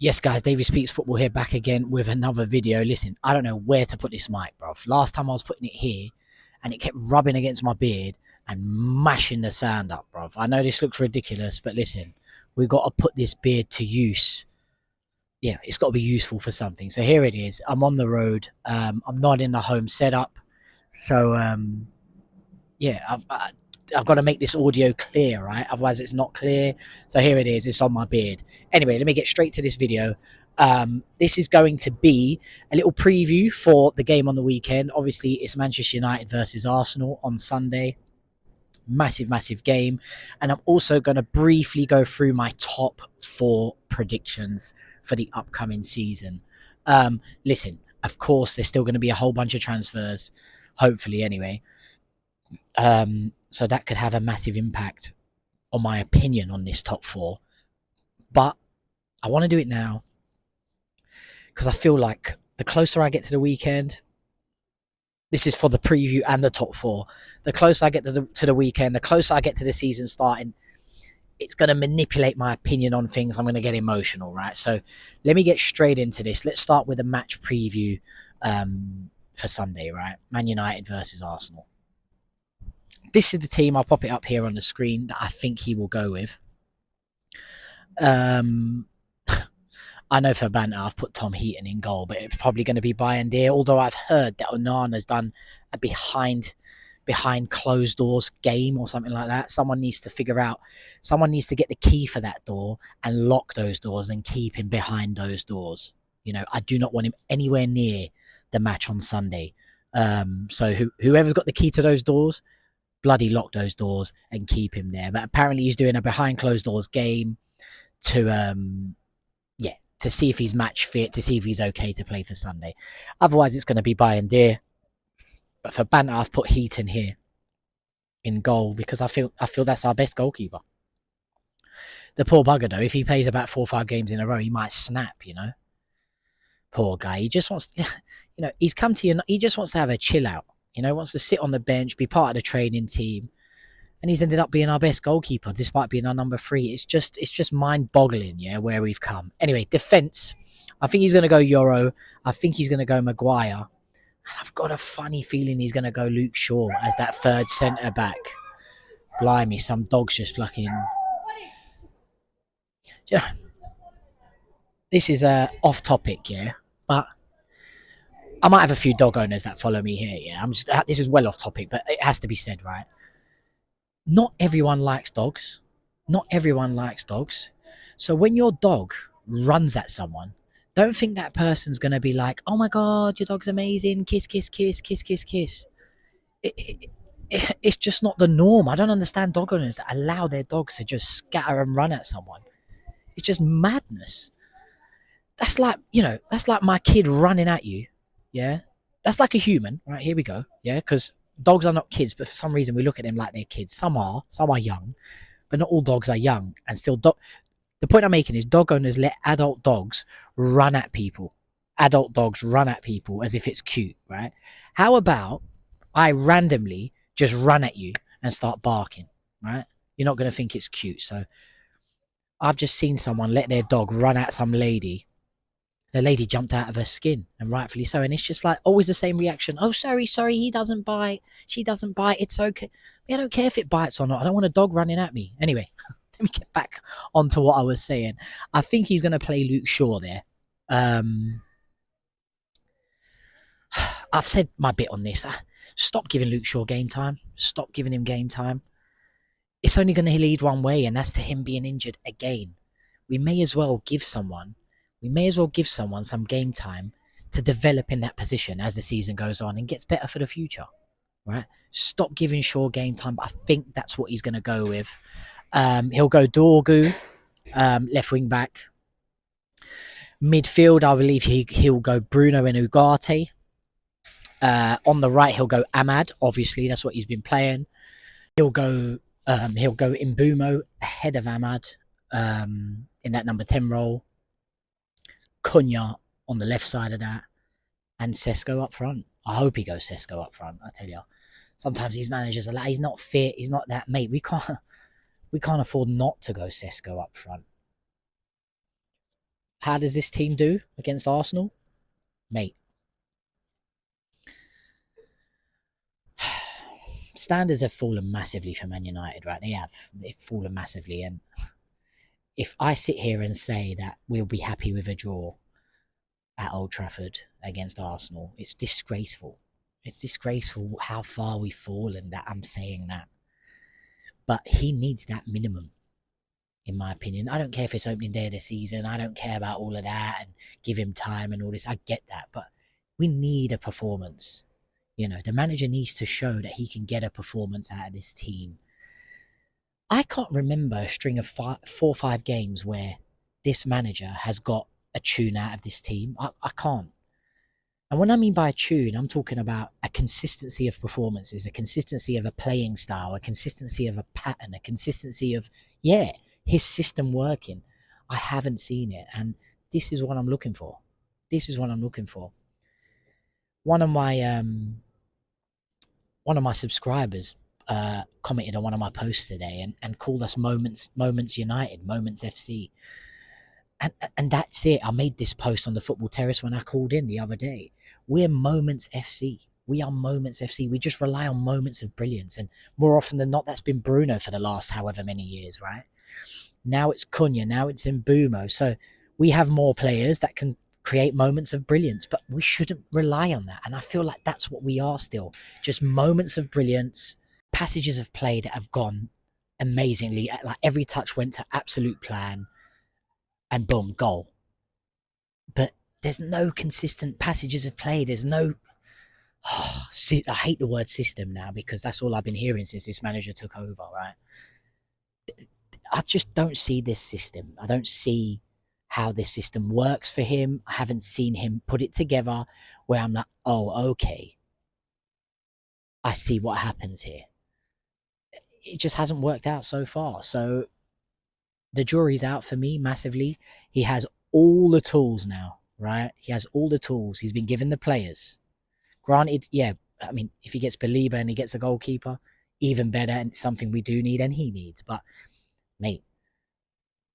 Yes, guys, Davey Speaks Football here, back again with another video. Listen, I don't know where to put this mic, bro. Last time I was putting it here, and it kept rubbing against my beard and mashing the sound up, bro. I know this looks ridiculous, but listen, we've got to put this beard to use. Yeah, it's got to be useful for something. So here it is. I'm on the road. I'm not in the home setup. So, yeah, I've got to make this audio clear, right? Otherwise it's not clear. So here it is. It's on my beard. Anyway, let me get straight to this video. This is going to be a little preview for the game on the weekend. Obviously, it's Manchester United versus Arsenal on Sunday. Massive game. And I'm also going to briefly go through my top 4 predictions for the upcoming season. Listen, of course, there's still going to be a whole bunch of transfers, hopefully anyway. So that could have a massive impact on my opinion on this top 4. But I want to do it now because I feel like the closer I get to the weekend, this is for the preview and the top 4. The closer I get to the weekend, the closer I get to the season starting, it's going to manipulate my opinion on things. I'm going to get emotional, right? So let me get straight into this. Let's start with a match preview for Sunday, right? Man United versus Arsenal. This is the team. I'll pop it up here on the screen that I think he will go with. I know for banter I've put Tom Heaton in goal, but it's probably going to be Bayern Deer. Although I've heard that Onana's done a behind closed doors game or something like that. Someone needs to figure out. Someone needs to get the key for that door and lock those doors and keep him behind those doors. You know, I do not want him anywhere near the match on Sunday. So whoever's got the key to those doors, bloody lock those doors and keep him there. But apparently he's doing a behind closed doors game to see if he's match fit, to see if he's okay to play for Sunday. Otherwise it's going to be Bayern Deer. But for banter, I've put Heaton here in goal because I feel that's our best goalkeeper. The poor bugger though, if he plays about 4 or 5 games in a row, he might snap, you know. Poor guy. He just wants, he's come to you. He just wants to have a chill out. Wants to sit on the bench, be part of the training team, and he's ended up being our best goalkeeper despite being our number 3. It's just mind-boggling, yeah, where we've come. Anyway, defence. I think he's going to go Euro. I think he's going to go Maguire. And I've got a funny feeling he's going to go Luke Shaw as that third centre-back. Blimey, some dog's just fucking... This is off topic, yeah, but I might have a few dog owners that follow me here, yeah. This is well off topic, but it has to be said, right? Not everyone likes dogs. Not everyone likes dogs. So when your dog runs at someone, don't think that person's going to be like, oh my God, your dog's amazing. Kiss, kiss, kiss, kiss, kiss, kiss. It's just not the norm. I don't understand dog owners that allow their dogs to just scatter and run at someone. It's just madness. That's like, that's like my kid running at you. Yeah. That's like a human, right? Here we go. Yeah. Because dogs are not kids, but for some reason we look at them like they're kids. Some are young, but not all dogs are young. And still, the point I'm making is dog owners let adult dogs run at people. Adult dogs run at people as if it's cute, right? How about I randomly just run at you and start barking, right? You're not going to think it's cute. So I've just seen someone let their dog run at some lady. The lady jumped out of her skin, and rightfully so. And it's just like always the same reaction. Oh, sorry, he doesn't bite. She doesn't bite. It's okay. I don't care if it bites or not. I don't want a dog running at me. Anyway, let me get back onto what I was saying. I think he's going to play Luke Shaw there. I've said my bit on this. Stop giving Luke Shaw game time. Stop giving him game time. It's only going to lead one way, and that's to him being injured again. We may as well give someone some game time to develop in that position as the season goes on and gets better for the future, right? Stop giving Shaw game time, but I think that's what he's going to go with. He'll go Dorgu, left wing back. Midfield, I believe he'll go Bruno and Ugarte. On the right, he'll go Ahmad. Obviously, that's what he's been playing. He'll go Mbumo ahead of Ahmad in that number 10 role. Cunha on the left side of that, and Sesko up front. I hope he goes Sesko up front. I tell you, sometimes these managers are like, he's not fit, he's not that, mate. We can't afford not to go Sesko up front. How does this team do against Arsenal? Mate, standards have fallen massively for Man United, right? They've fallen massively. And if I sit here and say that we'll be happy with a draw at Old Trafford against Arsenal, it's disgraceful. It's disgraceful how far we've fallen that I'm saying that. But he needs that minimum, in my opinion. I don't care if it's opening day of the season. I don't care about all of that and give him time and all this. I get that. But we need a performance. You know, the manager needs to show that he can get a performance out of this team. I can't remember a string of 4 or 5 games where this manager has got a tune out of this team. I can't. And when I mean by a tune, I'm talking about a consistency of performances, a consistency of a playing style, a consistency of a pattern, a consistency of, yeah, his system working. I haven't seen it. And this is what I'm looking for. This is what I'm looking for. One of my subscribers commented on one of my posts today and called us Moments United, Moments FC. And that's it. I made this post on the Football Terrace when I called in the other day. We're Moments FC. We are Moments FC. We just rely on moments of brilliance. And more often than not, that's been Bruno for the last however many years, right? Now it's Cunha. Now it's Mbeumo. So we have more players that can create moments of brilliance, but we shouldn't rely on that. And I feel like that's what we are still. Just moments of brilliance, passages of play that have gone amazingly. Like every touch went to absolute plan. And boom, goal. But there's no consistent passages of play. There's no... I hate the word system now because that's all I've been hearing since this manager took over, right? I just don't see this system. I don't see how this system works for him. I haven't seen him put it together where I'm like, oh, okay. I see what happens here. It just hasn't worked out so far. So the jury's out for me massively. He has all the tools now, right? He has all the tools. He's been given the players. Granted, yeah, I mean, if he gets Belieber and he gets a goalkeeper, even better, and it's something we do need and he needs. But, mate,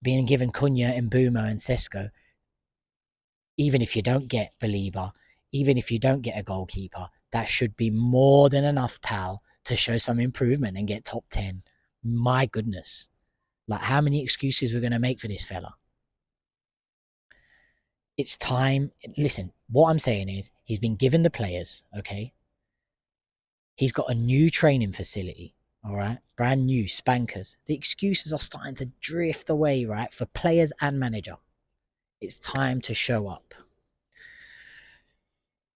being given Cunha, Mbeumo and Sesko, even if you don't get Belieber, even if you don't get a goalkeeper, that should be more than enough, pal, to show some improvement and get top 10. My goodness. Like, how many excuses we're going to make for this fella? It's time. Listen, what I'm saying is he's been given the players, okay? He's got a new training facility, all right? Brand new, spankers. The excuses are starting to drift away, right? For players and manager. It's time to show up.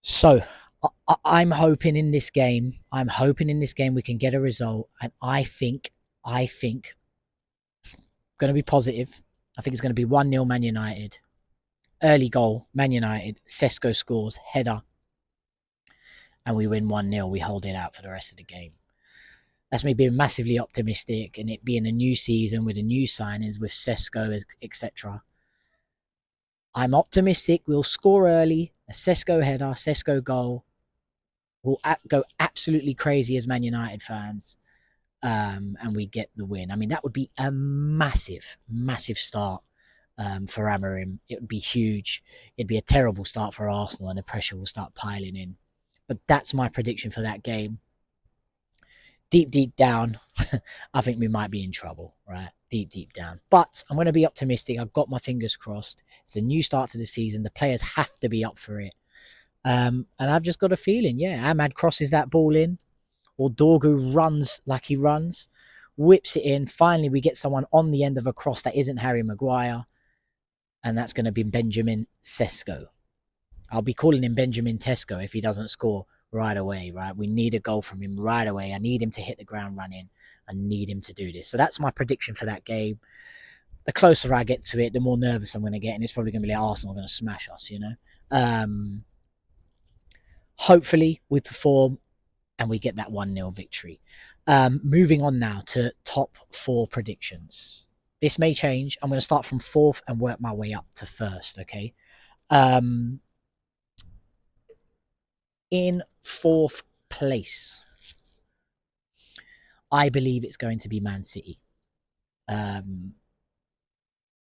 So, I'm hoping in this game, we can get a result. And I think, going to be positive. I think it's going to be 1-0 Man United. Early goal, Man United. Sesko scores, header. And we win 1-0. We hold it out for the rest of the game. That's me being massively optimistic and it being a new season with the new signings with Sesko, etc. I'm optimistic. We'll score early. A Sesko header, Sesko goal. We'll go absolutely crazy as Man United fans. And we get the win. I mean, that would be a massive, massive start for Amorim. It would be huge. It'd be a terrible start for Arsenal and the pressure will start piling in. But that's my prediction for that game. Deep down, I think we might be in trouble, right? Deep down. But I'm going to be optimistic. I've got my fingers crossed. It's a new start to the season. The players have to be up for it. And I've just got a feeling, yeah, Ahmad crosses that ball in, or Dorgu runs like he runs, whips it in. Finally, we get someone on the end of a cross that isn't Harry Maguire, and that's going to be Benjamin Sesko. I'll be calling him Benjamin Tesco if he doesn't score right away, right? We need a goal from him right away. I need him to hit the ground running. I need him to do this. So that's my prediction for that game. The closer I get to it, the more nervous I'm going to get, and it's probably going to be like Arsenal going to smash us, you know? Hopefully we perform and we get that 1-0 victory. Moving on now to top 4 predictions. This may change. I'm going to start from 4th and work my way up to 1st, okay? In 4th place, I believe it's going to be Man City.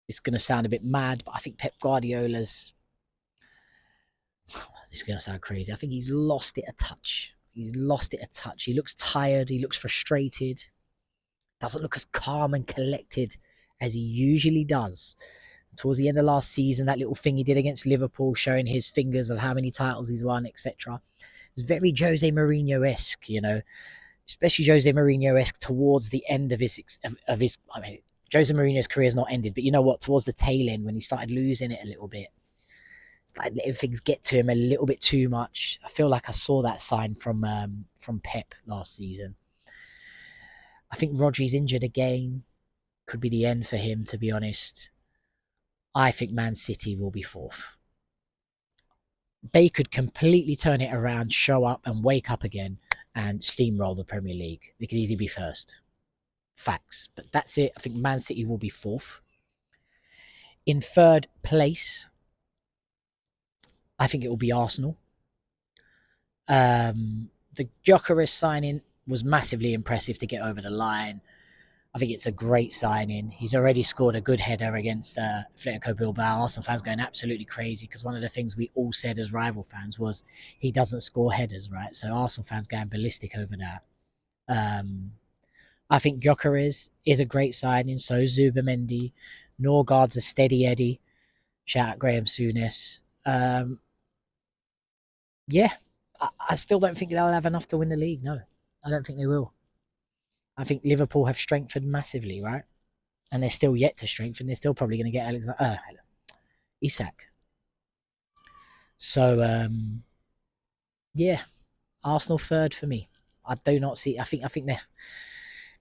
It's going to sound a bit mad, but I think Pep Guardiola's... This is going to sound crazy. I think he's lost it a touch. He's lost it a touch. He looks tired. He looks frustrated. Doesn't look as calm and collected as he usually does. Towards the end of last season, that little thing he did against Liverpool, showing his fingers of how many titles he's won, etc. It's very Jose Mourinho-esque, you know, especially Jose Mourinho-esque towards the end of his. I mean, Jose Mourinho's career's not ended, but you know what? Towards the tail end, when he started losing it a little bit, started letting things get to him a little bit too much. I feel like I saw that sign from Pep last season. I think Rodri's injured again. Could be the end for him, to be honest. I think Man City will be fourth. They could completely turn it around, show up and wake up again and steamroll the Premier League. They could easily be first. Facts. But that's it. I think Man City will be fourth. In third place, I think it will be Arsenal. The Gyökeres signing was massively impressive to get over the line. I think it's a great signing. He's already scored a good header against Atletico Bilbao. Arsenal fans going absolutely crazy because one of the things we all said as rival fans was he doesn't score headers, right? So Arsenal fans going ballistic over that. I think Gyökeres is a great signing. So is Zubimendi. Norgard's a steady Eddie. Shout out Graham Souness. Yeah, I still don't think they'll have enough to win the league. No, I don't think they will. I think Liverpool have strengthened massively, right? And they're still yet to strengthen. They're still probably going to get Isak. So, yeah, Arsenal third for me. I do not see... I think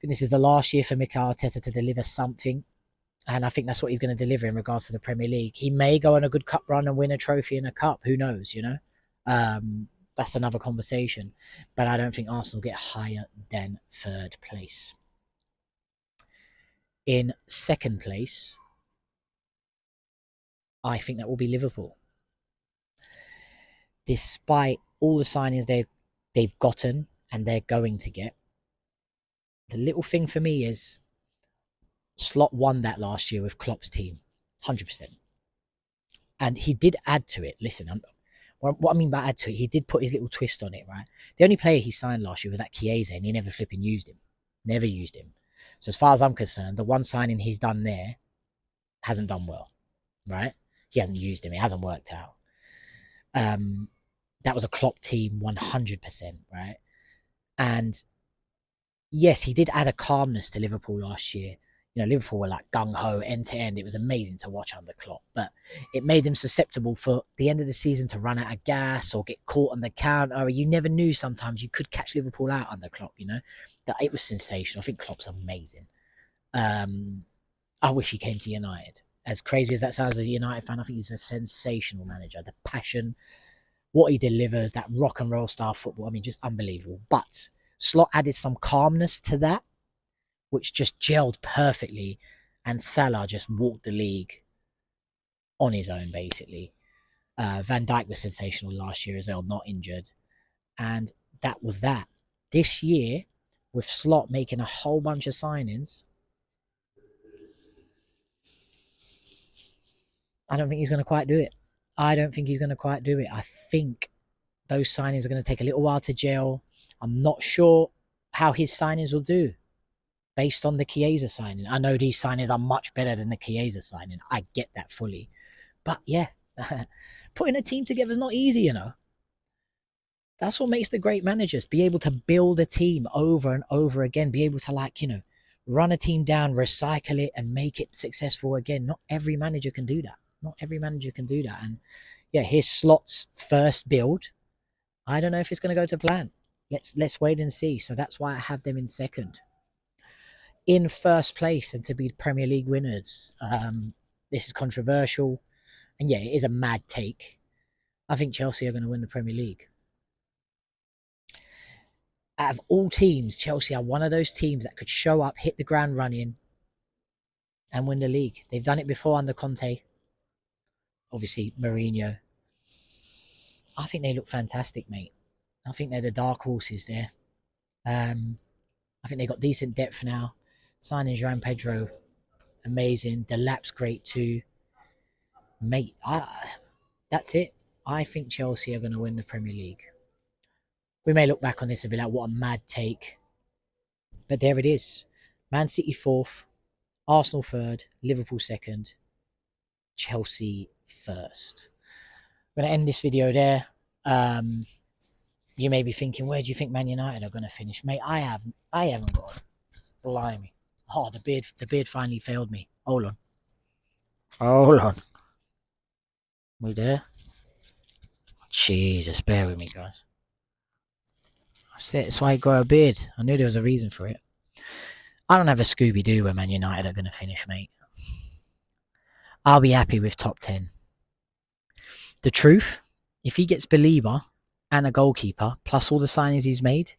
this is the last year for Mikel Arteta to deliver something. And I think that's what he's going to deliver in regards to the Premier League. He may go on a good cup run and win a trophy in a cup. Who knows, you know? That's another conversation. But I don't think Arsenal get higher than third place. In second place, I think that will be Liverpool. Despite all the signings they've gotten and they're going to get, the little thing for me is Slot won that last year with Klopp's team, 100%. And he did add to it. Listen, what I mean by add to it, he did put his little twist on it, right? The only player he signed last year was that Chiesa, and he never flipping used him. Never used him. So as far as I'm concerned, the one signing he's done there hasn't done well, right? He hasn't used him. It hasn't worked out. That was a Klopp team, 100%, right? And yes, he did add a calmness to Liverpool last year. You know, Liverpool were like gung-ho, end-to-end. It was amazing to watch under Klopp. But it made them susceptible for the end of the season to run out of gas or get caught on the counter. You never knew sometimes you could catch Liverpool out under Klopp, you know. It was sensational. I think Klopp's amazing. I wish he came to United. As crazy as that sounds as a United fan, I think he's a sensational manager. The passion, what he delivers, that rock and roll style football, I mean, just unbelievable. But Slot added some calmness to that, which just gelled perfectly, and Salah just walked the league on his own, basically. Van Dijk was sensational last year as well, not injured. And that was that. This year, with Slot making a whole bunch of signings, I don't think he's going to quite do it. I think those signings are going to take a little while to gel. I'm not sure how his signings will do based on the Chiesa signing. I know these signings are much better than the Chiesa signing. I get that fully. But yeah, putting a team together is not easy, you know. That's what makes the great managers, be able to build a team over and over again, be able to, like, you know, run a team down, recycle it and make it successful again. Not every manager can do that. And yeah, here's Slot's first build. I don't know if it's going to go to plan. Let's wait and see. So that's why I have them in second. In first place and to be Premier League winners. This is controversial. And yeah, it is a mad take. I think Chelsea are going to win the Premier League. Out of all teams, Chelsea are one of those teams that could show up, hit the ground running, and win the league. They've done it before under Conte. Obviously, Mourinho. I think they look fantastic, mate. I think they're the dark horses there. I think they've got decent depth now. Signing João Pedro amazing. Delap's great too. Mate, that's it. I think Chelsea are going to win the Premier League. We may look back on this and be like, what a mad take. But there it is. Man City 4th, Arsenal 3rd, Liverpool 2nd, Chelsea 1st. I'm going to end this video there. You may be thinking, where do you think Man United are going to finish? Mate, I haven't got a blimey. Oh, the beard finally failed me. Hold on. We there? Jesus, bear with me, guys. That's why I grow a beard. I knew there was a reason for it. I don't have a Scooby-Doo where Man United are going to finish, mate. I'll be happy with top 10. The truth, if he gets Belieber and a goalkeeper, plus all the signings he's made,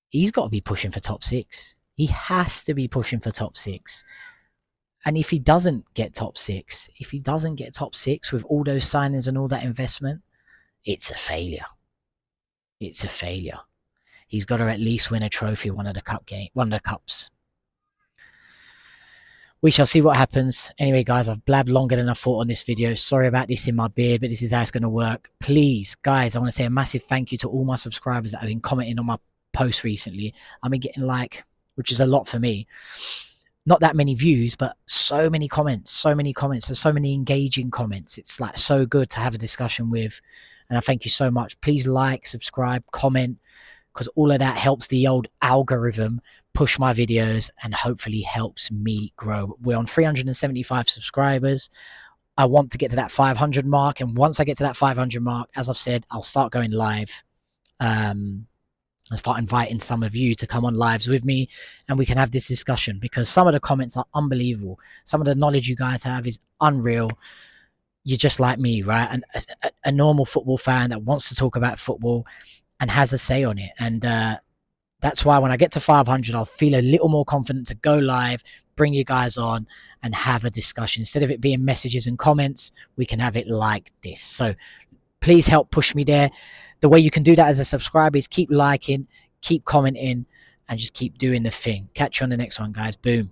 he's got to be pushing for top 6. He has to be pushing for top 6. And if he doesn't get top 6, with all those signings and all that investment, it's a failure. It's a failure. He's got to at least win a trophy, one of the cups. We shall see what happens. Anyway, guys, I've blabbed longer than I thought on this video. Sorry about this in my beard, but this is how it's going to work. Please, guys, I want to say a massive thank you to all my subscribers that have been commenting on my posts recently. I've been getting which is a lot for me. Not that many views, but so many comments, and so many engaging comments. It's like so good to have a discussion with. And I thank you so much. Please like, subscribe, comment, because all of that helps the old algorithm push my videos and hopefully helps me grow. We're on 375 subscribers. I want to get to that 500 mark. And once I get to that 500 mark, as I've said, I'll start going live and start inviting some of you to come on lives with me, and we can have this discussion, because some of the comments are unbelievable. Some of the knowledge you guys have is unreal. You're just like me, right? And a normal football fan that wants to talk about football and has a say on it. And that's why when I get to 500, I'll feel a little more confident to go live, bring you guys on and have a discussion. Instead of it being messages and comments, we can have it like this. So please help push me there. The way you can do that as a subscriber is keep liking, keep commenting, and just keep doing the thing. Catch you on the next one, guys. Boom.